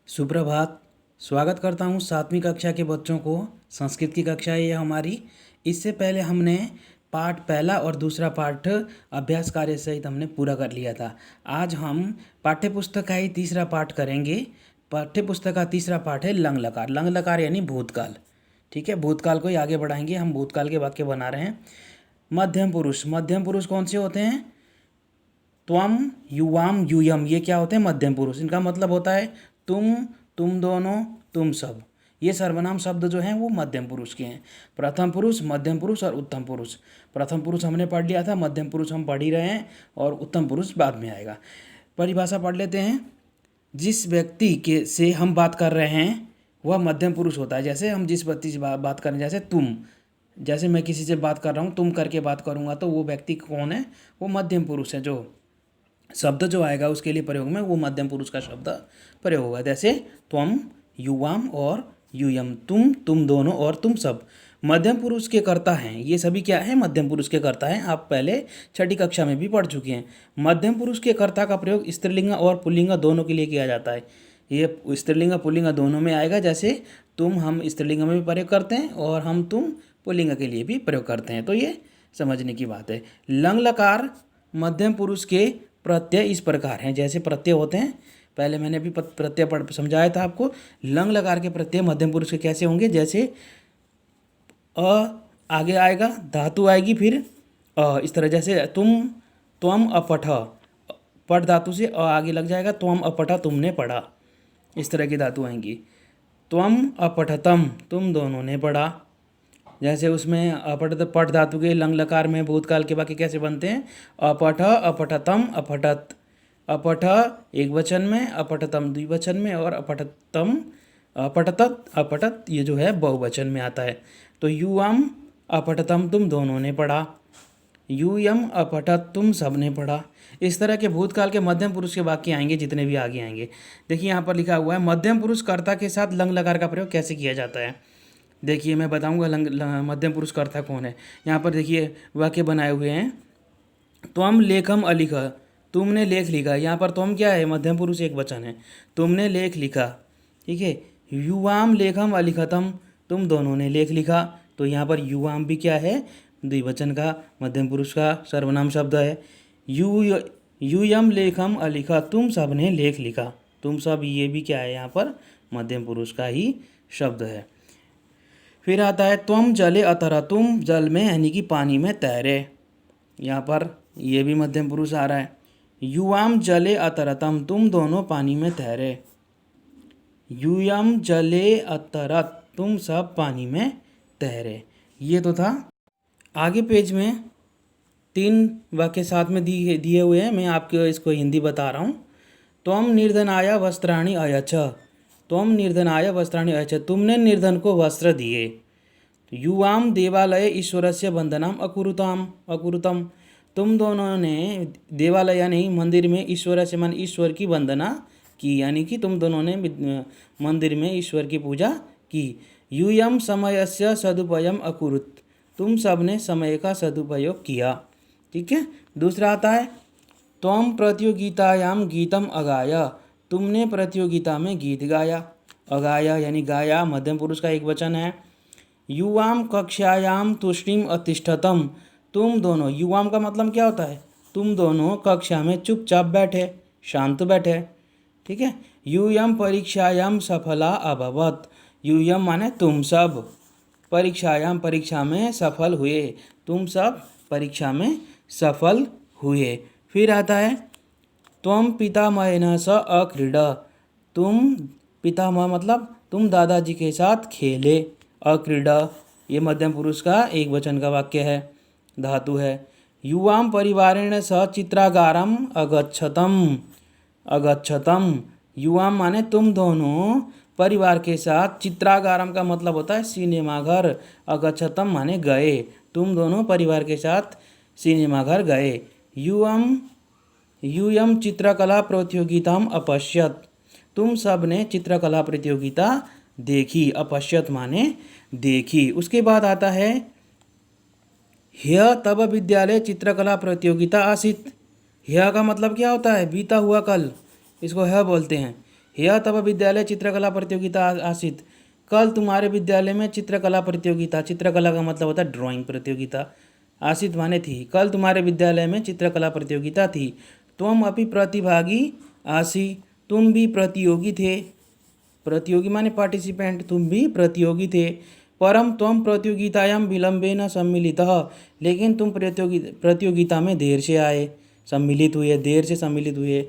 सुप्रभात। स्वागत करता हूँ 7वीं कक्षा के बच्चों को। संस्कृत की कक्षा है ये हमारी। इससे पहले हमने पाठ पहला और दूसरा पाठ अभ्यास कार्य सहित हमने पूरा कर लिया था। आज हम पाठ्य पुस्तक का ही तीसरा पाठ करेंगे। पाठ्य पुस्तक का तीसरा पाठ है लंग लकार। लंग लकार यानी भूतकाल। ठीक है, भूतकाल को ही आगे बढ़ाएंगे। हम भूतकाल के वाक्य बना रहे हैं। मध्यम पुरुष। मध्यम पुरुष कौन से होते हैं? त्वम, युवाम, यूयम, ये क्या होते हैं? मध्यम पुरुष। इनका मतलब होता है तुम दोनों, तुम सब। ये सर्वनाम शब्द जो हैं वो मध्यम पुरुष के हैं। प्रथम पुरुष, मध्यम पुरुष और उत्तम पुरुष। प्रथम पुरुष हमने पढ़ लिया था, मध्यम पुरुष हम पढ़ ही रहे हैं और उत्तम पुरुष बाद में आएगा। परिभाषा पढ़ लेते हैं। जिस व्यक्ति के से हम बात कर रहे हैं वह मध्यम पुरुष होता है। जैसे हम जिस व्यक्ति से बात कर रहे हैं, जैसे तुम, जैसे मैं किसी से बात कर रहा हूँ, तुम करके बात करूँगा तो वो व्यक्ति कौन है? वो मध्यम पुरुष है। जो शब्द जो आएगा उसके लिए प्रयोग में वो मध्यम पुरुष का शब्द प्रयोग होगा। जैसे त्वम, युवाम और यूयम, तुम दोनों और तुम सब मध्यम पुरुष के कर्ता हैं। ये सभी क्या है? मध्यम पुरुष के कर्ता हैं। आप पहले छठी कक्षा में भी पढ़ चुके हैं। मध्यम पुरुष के कर्ता का प्रयोग स्त्रीलिंग और पुल्लिंग दोनों के लिए किया जाता है। ये स्त्रीलिंग पुल्लिंग दोनों में आएगा। जैसे तुम हम स्त्रीलिंग में भी प्रयोग करते हैं और हम तुम पुल्लिंग के लिए भी प्रयोग करते हैं। तो ये समझने की बात है। लंग लकार मध्यम पुरुष के प्रत्यय इस प्रकार हैं। जैसे प्रत्यय होते हैं, पहले मैंने भी प्रत्यय पढ़ समझाया था आपको। लंग लकार के प्रत्यय मध्यम पुरुष के कैसे होंगे? जैसे अ आगे आएगा, धातु आएगी, फिर इस तरह। जैसे त्वम अपठ, पठ धातु से आगे लग जाएगा। त्वम अपठा, तुमने पढ़ा। इस तरह की धातु आएंगी। त्वम अपठतम, तुम दोनों ने पढ़ा। जैसे उसमें पठ धातु के लंग लकार में भूतकाल के वाक्य कैसे बनते हैं? अपठ, अपठतम, अपठत। अपठ एक वचन में, अपठतम द्विवचन में और अपठतम, अपठतत, अपठत ये जो है बहुवचन में आता है। तो युवम अपठतम, तुम दोनों ने पढ़ा। यूयम अपठत, तुम सब ने पढ़ा। इस तरह के भूतकाल के मध्यम पुरुष के वाक्य आएंगे, जितने भी आगे आएंगे। देखिए यहाँ पर लिखा हुआ है मध्यम पुरुष कर्ता के साथ लंग लकार का प्रयोग कैसे किया जाता है। देखिए मैं बताऊंगा मध्यम पुरुष कर्ता कौन है। यहाँ पर देखिए वाक्य बनाए हुए हैं। त्वम लेखम अलिख, तुमने लेख लिखा। यहाँ पर त्वम क्या है? मध्यम पुरुष एक वचन है। तुमने लेख लिखा। ठीक है। युवाम लेखम अलिखतम, तुम दोनों ने लेख लिखा। तो यहाँ पर युवाम भी क्या है? द्विवचन का मध्यम पुरुष का सर्वनाम शब्द है। यूयम लेखम अलिखा, तुम सब ने लेख लिखा। तुम सब ये भी क्या है? यहाँ पर मध्यम पुरुष का ही शब्द है। फिर आता है त्वम जले अतर, तुम जल में यानी कि पानी में तैरे। यहाँ पर ये भी मध्यम पुरुष आ रहा है। युवाम जले अतरतम, तुम दोनों पानी में तैरे। यूयम जले अतरत, तुम सब पानी में तैरे। ये तो था। आगे पेज में 3 वाक्य साथ में दिए हुए हैं। मैं आपको इसको हिंदी बता रहा हूँ। त्वम निर्धनाय वस्त्राणि अयच्छ, त्वम निर्धनाय वस्त्राणि अयच्छ, तुमने निर्धन को वस्त्र दिए। युवाम देवालय ईश्वरस्य वंदनाम अकुरुतम, तुम दोनों ने देवालय यानी मंदिर में ईश्वर से मान ईश्वर की वंदना की, यानी कि तुम दोनों ने मंदिर में ईश्वर की पूजा की। यूयम समयस्य सदुपयम अकुरुत, तुम सब ने समय का सदुपयोग किया। ठीक है। दूसरा आता है त्वम प्रतियोगितायाम गीतम अगाय, तुमने प्रतियोगिता में गीत गाया। अगाय यानी गाया मध्यम पुरुष का एक वचन है। युवाम कक्षायाम तुष्टिम अतिष्ठतम, तुम दोनों, युवाम का मतलब क्या होता है? तुम दोनों कक्षा में चुपचाप बैठे, शांत बैठे। ठीक है। यूयम परीक्षायाम सफला अभवत, यूयम माने तुम सब, परीक्षायाम परीक्षा में सफल हुए, तुम सब परीक्षा में सफल हुए। फिर आता है त्वम पितामहेन स अक्रीड, तुम पितामह मतलब तुम दादाजी के साथ खेले। अक्रीड ये मध्यम पुरुष का एक वचन का वाक्य है, धातु है। युवाम परिवारेण स चित्रागारम अगच्छतम, युवाम माने तुम दोनों परिवार के साथ, चित्रागारम का मतलब होता है सिनेमाघर, अगच्छतम माने गए, तुम दोनों परिवार के साथ सिनेमाघर गए। यूयम चित्रकला प्रतियोगिताम अपश्यत, तुम सब ने चित्रकला प्रतियोगिता देखी। अपश्यत माने देखी। उसके बाद आता है ह्य तब विद्यालय चित्रकला प्रतियोगिता आसीत। ह्य का मतलब क्या होता है? बीता हुआ कल, इसको ह्य बोलते हैं। ह्यः तव विद्यालय चित्रकला प्रतियोगिता आसीत्। कल तुम्हारे विद्यालय में चित्रकला प्रतियोगिता, चित्रकला का मतलब होता है ड्राइंग प्रतियोगिता, आसीत् माने थी। कल तुम्हारे विद्यालय में चित्रकला प्रतियोगिता थी। त्वम अपि प्रतिभागी आसी, तुम भी प्रतियोगी थे। प्रतियोगी माने पार्टिसिपेंट, तुम भी प्रतियोगी थे। परम त्वम प्रतियोगितायां विलंबेन सम्मिलितः, लेकिन तुम प्रतियोगिता में देर से आए, सम्मिलित हुए, देर से सम्मिलित हुए।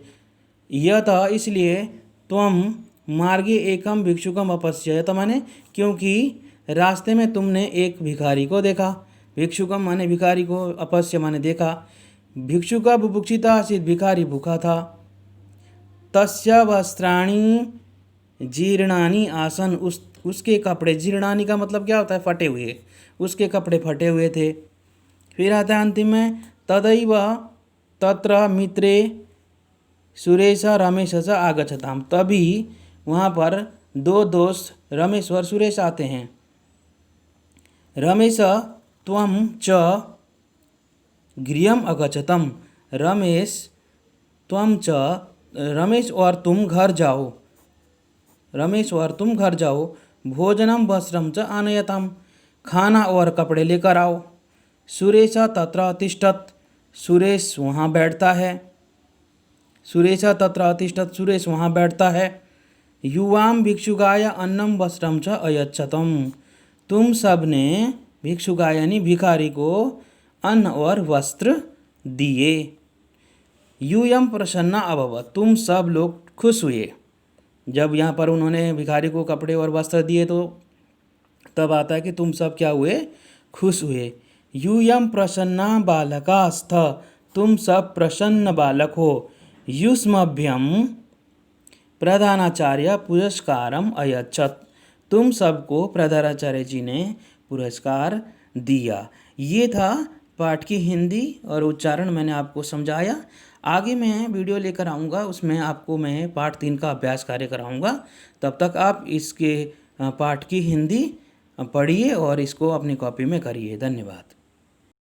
यतः इसलिए त्वम मार्गे एकम भिक्षुकम अपश्यत, माने क्योंकि रास्ते में तुमने एक भिखारी को देखा। भिक्षुकम माने भिखारी को, अपश्य माने देखा। भिक्षुका बुभुक्षिता आसीत्, भिखारी भूखा था। तस्य वस्त्राणि जीर्णानि आसन, उसके कपड़े, जीर्णानि का मतलब क्या होता है, फटे हुए, उसके कपड़े फटे हुए थे। फिर आता है अंतिम में, तदैव तत्र मित्रे सुरेश रमेश च आगच्छताम, तभी वहाँ पर दो दोस्त रमेश और सुरेश आते हैं। रमेश त्वम च गृहम अगच्छतम, रमेश त्वम च, रमेश और तुम घर जाओ, रमेश और तुम घर जाओ। भोजनम वस्त्रम च आनयताम, खाना और कपड़े लेकर आओ। सुरेश तत्र तिष्ठत, सुरेश वहाँ बैठता है। सुरेश तत्र अतिष्ठत, सुरेश वहाँ बैठता है। युवाम भिक्षुकाय अन्नम वस्त्रम च अयच्छतम, तुम सब ने भिक्षुकाय यानी भिखारी को अन्न और वस्त्र दिए। यूयम प्रसन्ना अभवत, तुम सब लोग खुश हुए। जब यहाँ पर उन्होंने भिखारी को कपड़े और वस्त्र दिए तो तब आता है कि तुम सब क्या हुए, खुश हुए। यूयम प्रसन्ना बालकास्थ, तुम सब प्रसन्न बालक हो। युष्मभ्यम प्रधानाचार्य पुरस्कारम अयच्छत, तुम सबको प्रधानाचार्य जी ने पुरस्कार दिया। ये था पाठ की हिंदी और उच्चारण, मैंने आपको समझाया। आगे मैं वीडियो लेकर आऊँगा, उसमें आपको मैं पाठ 3 का अभ्यास कार्य कराऊँगा। तब तक आप इसके पाठ की हिंदी पढ़िए और इसको अपनी कॉपी में करिए। धन्यवाद।